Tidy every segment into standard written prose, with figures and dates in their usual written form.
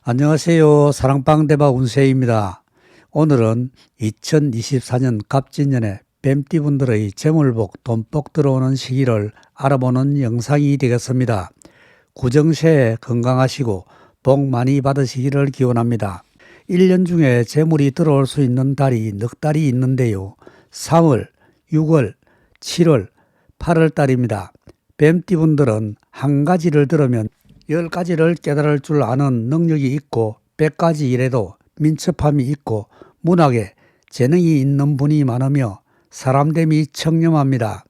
안녕하세요. 사랑방대박 운세입니다. 오늘은 2024년 갑진년에 뱀띠분들의 재물복, 돈복 들어오는 시기를 알아보는 영상이 되겠습니다. 구정새에 건강하시고 복 많이 받으시기를 기원합니다. 1년 중에 재물이 들어올 수 있는 달이 넉 달이 있는데요. 3월, 6월, 7월, 8월 달입니다. 뱀띠분들은 한 가지를 들으면 10가지를 깨달을 줄 아는 능력이 있고 100가지 일에도 민첩함이 있고 문학에 재능이 있는 분이 많으며 사람됨이 청렴합니다.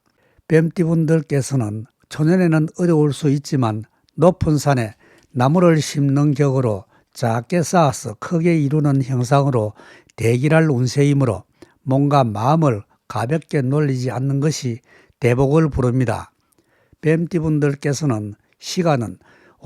뱀띠분들께서는 초년에는 어려울 수 있지만 높은 산에 나무를 심는 격으로 작게 쌓아서 크게 이루는 형상으로 대기할 운세이므로 몸과 마음을 가볍게 놀리지 않는 것이 대복을 부릅니다. 뱀띠분들께서는 시간은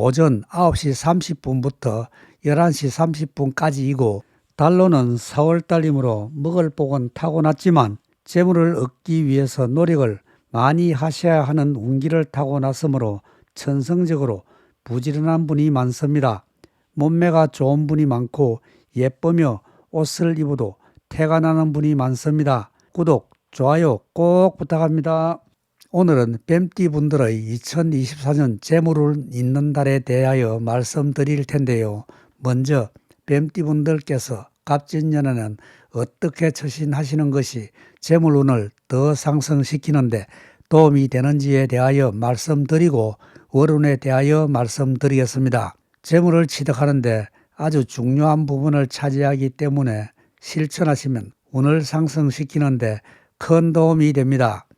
오전 9시 30분부터 11시 30분까지이고 달로는 4월달이므로 먹을 복은 타고났지만 재물을 얻기 위해서 노력을 많이 하셔야 하는 운기를 타고났으므로 천성적으로 부지런한 분이 많습니다. 몸매가 좋은 분이 많고 예쁘며 옷을 입어도 태가 나는 분이 많습니다. 구독, 좋아요 꼭 부탁합니다. 오늘은 뱀띠분들의 2024년 재물을 잇는 달에 대하여 말씀드릴 텐데요. 먼저 뱀띠분들께서 갑진년에는 어떻게 처신하시는 것이 재물운을 더 상승시키는데 도움이 되는지에 대하여 말씀드리고 월운에 대하여 말씀드리겠습니다. 재물을 취득하는데 아주 중요한 부분을 차지하기 때문에 실천하시면 운을 상승시키는데 큰 도움이 됩니다.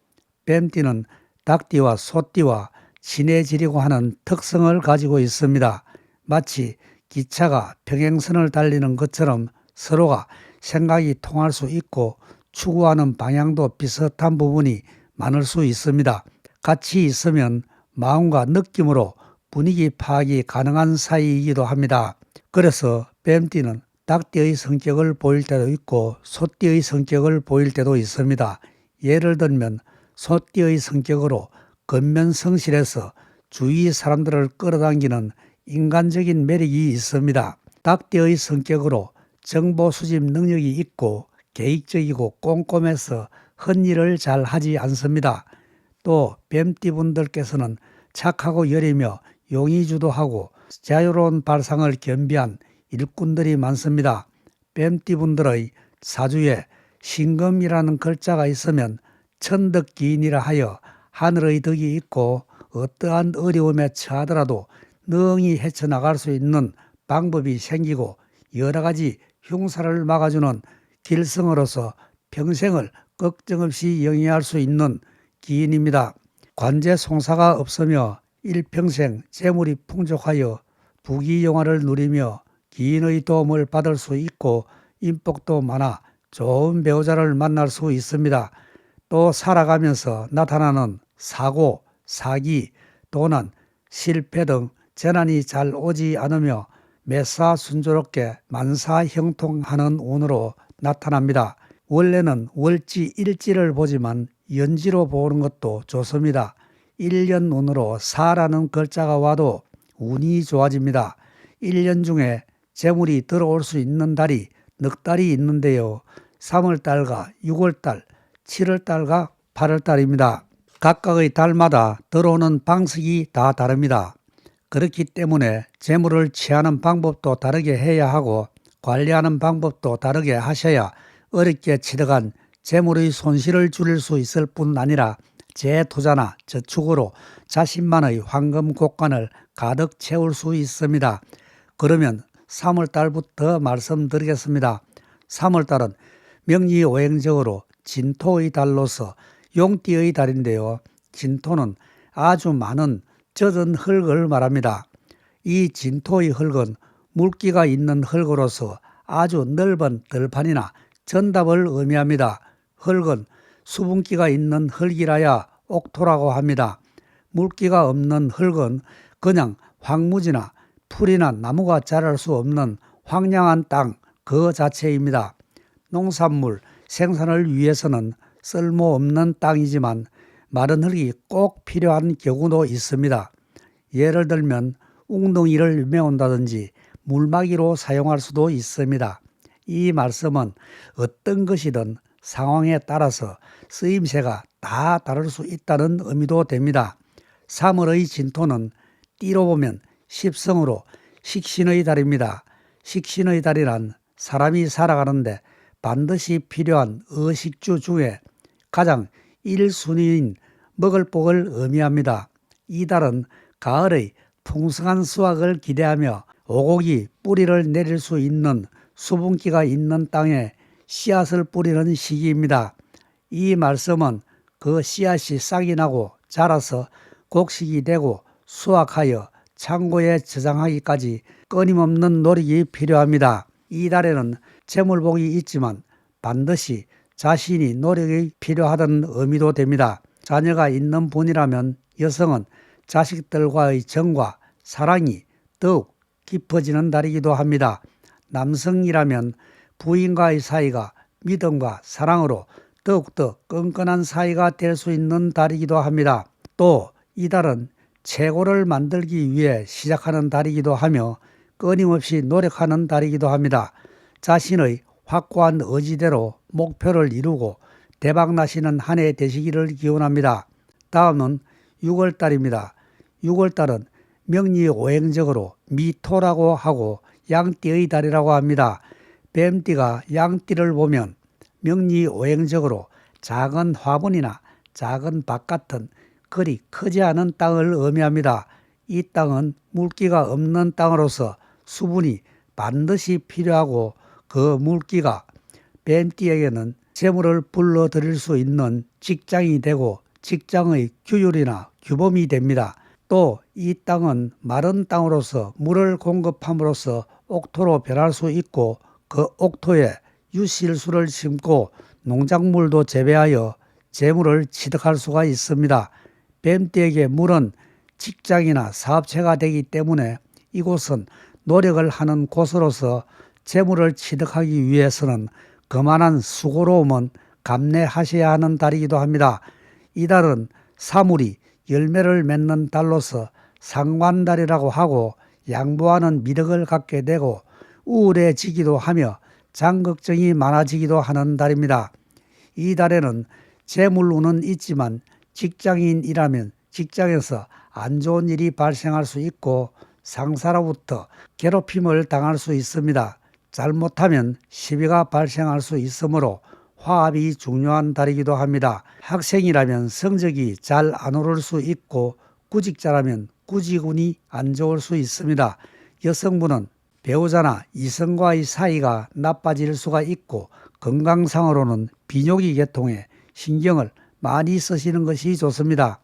뱀띠는 닭띠와 소띠와 친해지려고 하는 특성을 가지고 있습니다. 마치 기차가 평행선을 달리는 것처럼 서로가 생각이 통할 수 있고 추구하는 방향도 비슷한 부분이 많을 수 있습니다. 같이 있으면 마음과 느낌으로 분위기 파악이 가능한 사이이기도 합니다. 그래서 뱀띠는 닭띠의 성격을 보일 때도 있고 소띠의 성격을 보일 때도 있습니다. 예를 들면 소띠의 성격으로 겉면성실해서 주위 사람들을 끌어당기는 인간적인 매력이 있습니다. 닭띠의 성격으로 정보 수집 능력이 있고 계획적이고 꼼꼼해서 헛일을 잘 하지 않습니다. 또 뱀띠분들께서는 착하고 여리며 용의주도하고 자유로운 발상을 겸비한 일꾼들이 많습니다. 뱀띠분들의 사주에 신금이라는 글자가 있으면 천덕기인이라 하여 하늘의 덕이 있고 어떠한 어려움에 처하더라도 능히 헤쳐나갈 수 있는 방법이 생기고 여러 가지 흉사를 막아주는 길성으로서 평생을 걱정 없이 영위할 수 있는 기인입니다. 관제송사가 없으며 일평생 재물이 풍족하여 부귀영화를 누리며 기인의 도움을 받을 수 있고 인복도 많아 좋은 배우자를 만날 수 있습니다. 또 살아가면서 나타나는 사고, 사기, 도난, 실패 등 재난이 잘 오지 않으며 매사 순조롭게 만사형통하는 운으로 나타납니다. 원래는 월지 일지를 보지만 연지로 보는 것도 좋습니다. 1년 운으로 사라는 글자가 와도 운이 좋아집니다. 1년 중에 재물이 들어올 수 있는 달이 넉 달이 있는데요. 3월달과 6월달, 7월달과 8월달입니다. 각각의 달마다 들어오는 방식이 다 다릅니다. 그렇기 때문에 재물을 취하는 방법도 다르게 해야 하고 관리하는 방법도 다르게 하셔야 어렵게 취득한 재물의 손실을 줄일 수 있을 뿐 아니라 재투자나 저축으로 자신만의 황금 곳간을 가득 채울 수 있습니다. 그러면 3월달부터 말씀드리겠습니다. 3월달은 명리오행적으로 진토의 달로서 용띠의 달인데요. 진토는 아주 많은 젖은 흙을 말합니다. 이 진토의 흙은 물기가 있는 흙으로서 아주 넓은 들판이나 전답을 의미합니다. 흙은 수분기가 있는 흙이라야 옥토라고 합니다. 물기가 없는 흙은 그냥 황무지나 풀이나 나무가 자랄 수 없는 황량한 땅 그 자체입니다. 농산물 생산을 위해서는 쓸모없는 땅이지만 마른 흙이 꼭 필요한 경우도 있습니다. 예를 들면 웅덩이를 메운다든지 물막이로 사용할 수도 있습니다. 이 말씀은 어떤 것이든 상황에 따라서 쓰임새가 다 다를 수 있다는 의미도 됩니다. 3월의 진토는 띠로 보면 십성으로 식신의 달입니다. 식신의 달이란 사람이 살아가는데 반드시 필요한 의식주 중에 가장 1순위인 먹을 복을 의미합니다. 이 달은 가을의 풍성한 수확을 기대하며 오곡이 뿌리를 내릴 수 있는 수분기가 있는 땅에 씨앗을 뿌리는 시기입니다. 이 말씀은 그 씨앗이 싹이 나고 자라서 곡식이 되고 수확하여 창고에 저장하기까지 끊임없는 노력이 필요합니다. 이 달에는 재물복이 있지만 반드시 자신이 노력이 필요하다는 의미도 됩니다. 자녀가 있는 분이라면 여성은 자식들과의 정과 사랑이 더욱 깊어지는 달이기도 합니다. 남성이라면 부인과의 사이가 믿음과 사랑으로 더욱더 끈끈한 사이가 될 수 있는 달이기도 합니다. 또 이 달은 최고를 만들기 위해 시작하는 달이기도 하며 끊임없이 노력하는 달이기도 합니다. 자신의 확고한 의지대로 목표를 이루고 대박나시는 한 해 되시기를 기원합니다. 다음은 6월달입니다. 6월달은 명리오행적으로 미토라고 하고 양띠의 달이라고 합니다. 뱀띠가 양띠를 보면 명리오행적으로 작은 화분이나 작은 밭 같은 그리 크지 않은 땅을 의미합니다. 이 땅은 물기가 없는 땅으로서 수분이 반드시 필요하고 그 물기가 뱀띠에게는 재물을 불러들일 수 있는 직장이 되고 직장의 규율이나 규범이 됩니다. 또 이 땅은 마른 땅으로서 물을 공급함으로써 옥토로 변할 수 있고 그 옥토에 유실수를 심고 농작물도 재배하여 재물을 취득할 수가 있습니다. 뱀띠에게 물은 직장이나 사업체가 되기 때문에 이곳은 노력을 하는 곳으로서 재물을 취득하기 위해서는 그만한 수고로움은 감내하셔야 하는 달이기도 합니다. 이 달은 사물이 열매를 맺는 달로서 상관달이라고 하고 양보하는 미덕을 갖게 되고 우울해지기도 하며 장걱정이 많아지기도 하는 달입니다. 이 달에는 재물운은 있지만 직장인이라면 직장에서 안 좋은 일이 발생할 수 있고 상사로부터 괴롭힘을 당할 수 있습니다. 잘못하면 시비가 발생할 수 있으므로 화합이 중요한 달이기도 합니다. 학생이라면 성적이 잘 안 오를 수 있고 구직자라면 구직운이 안 좋을 수 있습니다. 여성분은 배우자나 이성과의 사이가 나빠질 수가 있고 건강상으로는 비뇨기 계통에 신경을 많이 쓰시는 것이 좋습니다.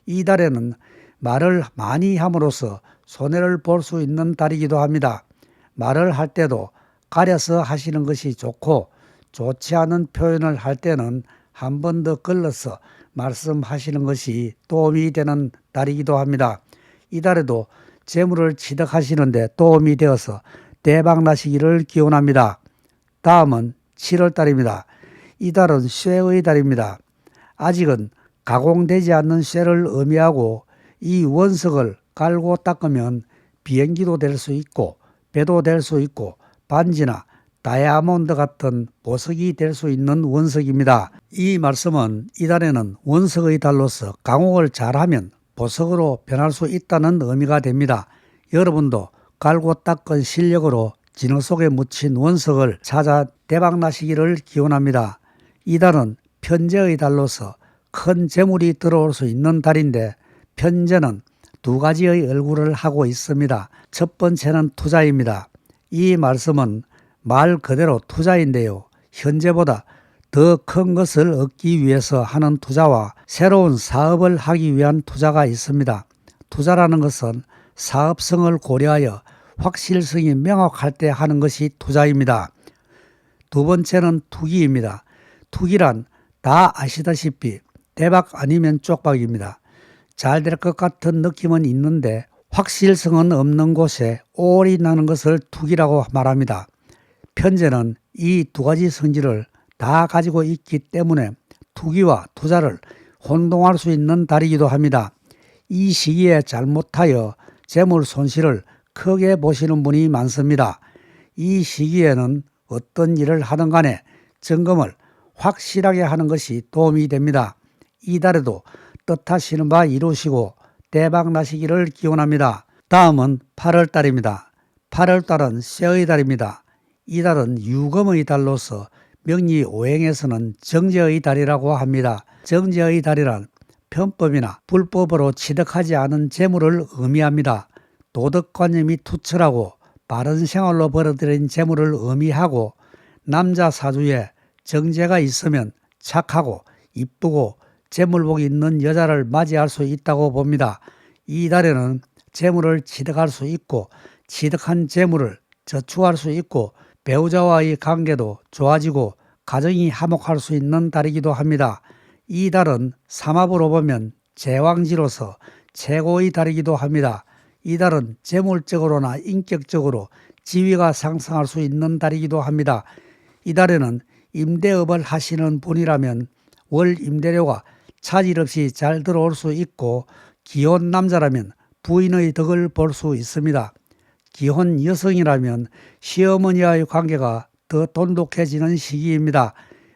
이 달에는 말을 많이 함으로써 손해를 볼 수 있는 달이기도 합니다. 말을 할 때도 가려서 하시는 것이 좋고 좋지 않은 표현을 할 때는 한 번 더 걸러서 말씀하시는 것이 도움이 되는 달이기도 합니다. 이 달에도 재물을 취득하시는데 도움이 되어서 대박나시기를 기원합니다. 다음은 7월달입니다. 이 달은 쇠의 달입니다. 아직은 가공되지 않는 쇠를 의미하고 이 원석을 갈고 닦으면 비행기도 될 수 있고 배도 될 수 있고 반지나 다이아몬드 같은 보석이 될 수 있는 원석입니다. 이 말씀은 이 달에는 원석의 달로서 강옥을 잘하면 보석으로 변할 수 있다는 의미가 됩니다. 여러분도 갈고 닦은 실력으로 진흙 속에 묻힌 원석을 찾아 대박나시기를 기원합니다. 이 달은 편재의 달로서 큰 재물이 들어올 수 있는 달인데 편재는 두 가지의 얼굴을 하고 있습니다. 첫 번째는 투자입니다. 이 말씀은 말 그대로 투자인데요. 현재보다 더 큰 것을 얻기 위해서 하는 투자와 새로운 사업을 하기 위한 투자가 있습니다. 투자라는 것은 사업성을 고려하여 확실성이 명확할 때 하는 것이 투자입니다. 두 번째는 투기입니다. 투기란 다 아시다시피 대박 아니면 쪽박입니다. 잘 될 것 같은 느낌은 있는데 확실성은 없는 곳에 올인하는 것을 투기라고 말합니다. 편재는 이 두 가지 성질을 다 가지고 있기 때문에 투기와 투자를 혼동할 수 있는 달이기도 합니다. 이 시기에 잘못하여 재물 손실을 크게 보시는 분이 많습니다. 이 시기에는 어떤 일을 하든 간에 점검을 확실하게 하는 것이 도움이 됩니다. 이달에도 뜻하시는 바 이루시고 대박 나시기를 기원합니다. 다음은 8월 달입니다. 8월 달은 쇠의 달입니다. 이달은 유금의 달로서 명리 오행에서는 정제의 달이라고 합니다. 정제의 달이란 편법이나 불법으로 취득하지 않은 재물을 의미합니다. 도덕관념이 투철하고 바른 생활로 벌어들인 재물을 의미하고 남자 사주에 정제가 있으면 착하고 이쁘고 재물복이 있는 여자를 맞이할 수 있다고 봅니다. 이 달에는 재물을 취득할 수 있고 취득한 재물을 저축할 수 있고 배우자와의 관계도 좋아지고 가정이 화목할 수 있는 달이기도 합니다. 이 달은 삼합으로 보면 제왕지로서 최고의 달이기도 합니다. 이 달은 재물적으로나 인격적으로 지위가 상승할 수 있는 달이기도 합니다. 이 달에는 임대업을 하시는 분이라면 월 임대료가 차질 없이 잘 들어올 수 있고 기혼 남자라면 부인의 덕을 볼 수 있습니다. 기혼 여성이라면 시어머니와의 관계가 더 돈독해지는 시기입니다.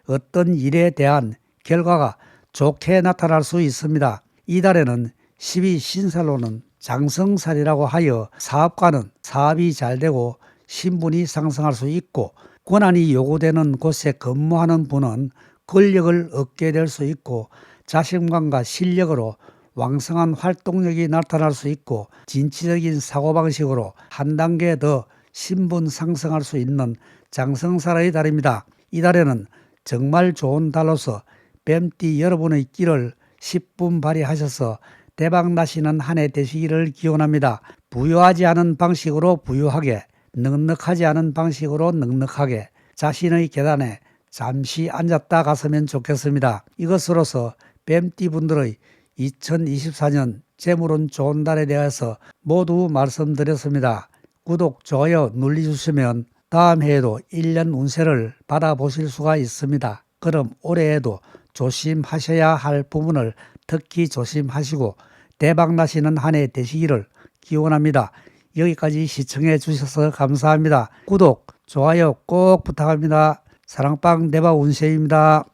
어떤 일에 대한 결과가 좋게 나타날 수 있습니다. 이달에는 12신살로는 장성살이라고 하여 사업가는 사업이 잘 되고 신분이 상승할 수 있고 권한이 요구되는 곳에 근무하는 분은 권력을 얻게 될 수 있고 자신감과 실력으로 왕성한 활동력이 나타날 수 있고 진취적인 사고방식으로 한 단계 더 신분 상승할 수 있는 장성살의 달입니다. 이 달에는 정말 좋은 달로서 뱀띠 여러분의 끼를 10분 발휘하셔서 대박 나시는 한 해 되시기를 기원합니다. 부유하지 않은 방식으로 부유하게, 넉넉하지 않은 방식으로 넉넉하게 자신의 계단에 잠시 앉았다 갔으면 좋겠습니다. 이것으로서 뱀띠 분들의 2024년 재물운 좋은 달에 대해서 모두 말씀드렸습니다. 구독, 좋아요 눌러주시면 다음 해에도 1년 운세를 받아보실 수가 있습니다. 그럼 올해에도 조심하셔야 할 부분을 특히 조심하시고 대박 나시는 한 해 되시기를 기원합니다. 여기까지 시청해 주셔서 감사합니다. 구독, 좋아요 꼭 부탁합니다. 사랑방 대박 운세입니다.